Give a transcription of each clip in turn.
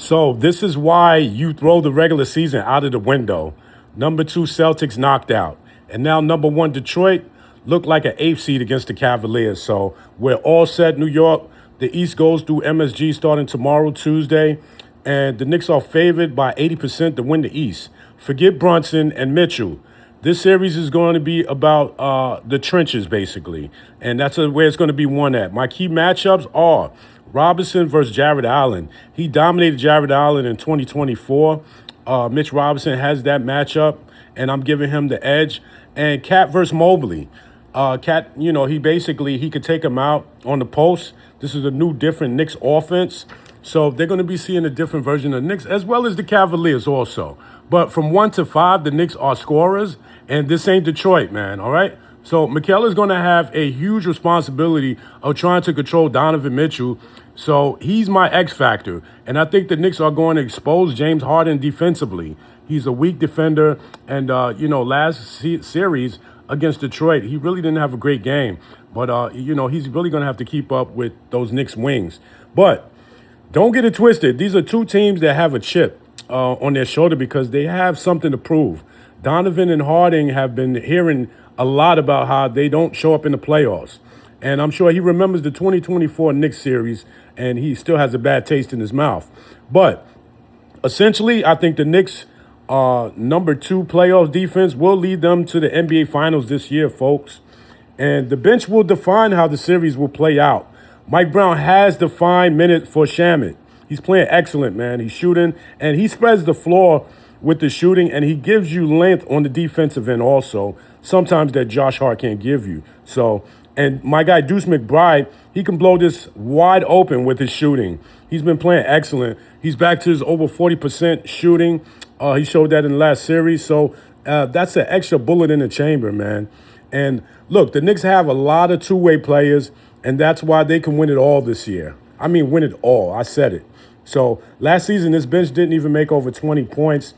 So this is why you throw the regular season out of the window. Number 2 Celtics knocked out. And now number 1 Detroit looked like an 8th seed against the Cavaliers. So we're all set, New York. The East goes through MSG starting tomorrow, Tuesday. And the Knicks are favored by 80% to win the East. Forget Brunson and Mitchell. This series is going to be about the trenches, basically. And that's where it's going to be won at. My key matchups are Robinson versus Jared Allen. He dominated Jared Allen in 2024. Mitch Robinson has that matchup, and I'm giving him the edge. And Cat versus Mobley. Cat, he could take him out on the post. This is a new, different Knicks offense. So they're going to be seeing a different version of the Knicks, as well as the Cavaliers also. But from 1 to 5, the Knicks are scorers, and this ain't Detroit, man, all right? So Mikel is going to have a huge responsibility of trying to control Donovan Mitchell. So he's my X factor. And I think the Knicks are going to expose James Harden defensively. He's a weak defender. And, last series against Detroit, he really didn't have a great game. But, he's really going to have to keep up with those Knicks wings. But don't get it twisted. These are two teams that have a chip on their shoulder because they have something to prove. Donovan and Harding have been hearing a lot about how they don't show up in the playoffs. And I'm sure he remembers the 2024 Knicks series, and he still has a bad taste in his mouth. But essentially, I think the Knicks' number 2 playoff defense will lead them to the NBA Finals this year, folks. And the bench will define how the series will play out. Mike Brown has defined minute for Shamet. He's playing excellent, man. He's shooting, and he spreads the floor with the shooting, and he gives you length on the defensive end also, sometimes that Josh Hart can't give you. So, and my guy Deuce McBride, he can blow this wide open with his shooting. He's been playing excellent. He's back to his over 40% shooting. He showed that in the last series. So that's an extra bullet in the chamber, man. And look, the Knicks have a lot of two-way players, and that's why they can win it all this year. I mean, win it all. I said it. So last season, this bench didn't even make over 20 points.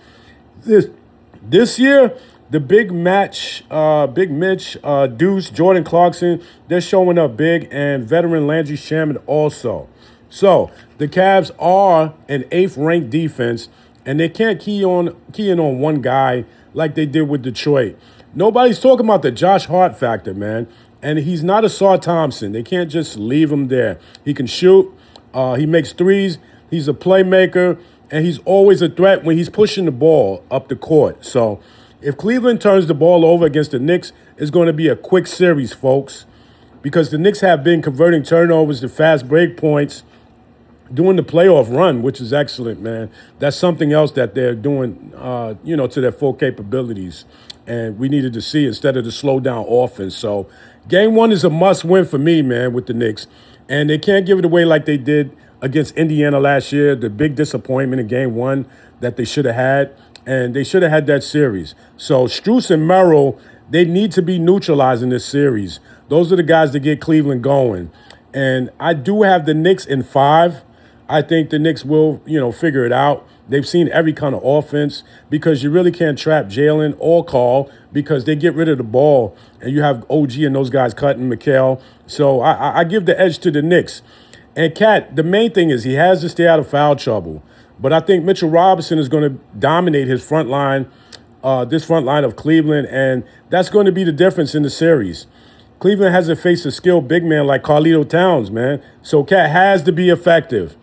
This year, the Big Mitch, Deuce, Jordan Clarkson, they're showing up big, and veteran Landry Shamet also. So the Cavs are an 8th-ranked defense, and they can't key in on one guy like they did with Detroit. Nobody's talking about the Josh Hart factor, man. And he's not a Saw Thompson. They can't just leave him there. He can shoot. He makes threes. He's a playmaker. And he's always a threat when he's pushing the ball up the court. So if Cleveland turns the ball over against the Knicks, it's going to be a quick series, folks. Because the Knicks have been converting turnovers to fast break points during the playoff run, which is excellent, man. That's something else that they're doing, to their full capabilities. And we needed to see instead of the slow down offense. So game 1 is a must win for me, man, with the Knicks. And they can't give it away like they did against Indiana last year, the big disappointment in game 1 that they should have had. And they should have had that series. So Strus and Merrill, they need to be neutralized in this series. Those are the guys that get Cleveland going. And I do have the Knicks in 5. I think the Knicks will, figure it out. They've seen every kind of offense because you really can't trap Jalen or Carl because they get rid of the ball and you have OG and those guys cutting Mikel. So I give the edge to the Knicks. And Cat, the main thing is he has to stay out of foul trouble. But I think Mitchell Robinson is going to dominate his front line, this front line of Cleveland, and that's going to be the difference in the series. Cleveland hasn't faced a skilled big man like Carlito Towns, man. So Cat has to be effective.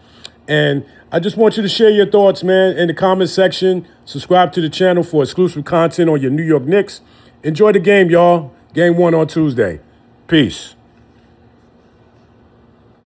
And I just want you to share your thoughts, man, in the comment section. Subscribe to the channel for exclusive content on your New York Knicks. Enjoy the game, y'all. Game 1 on Tuesday. Peace.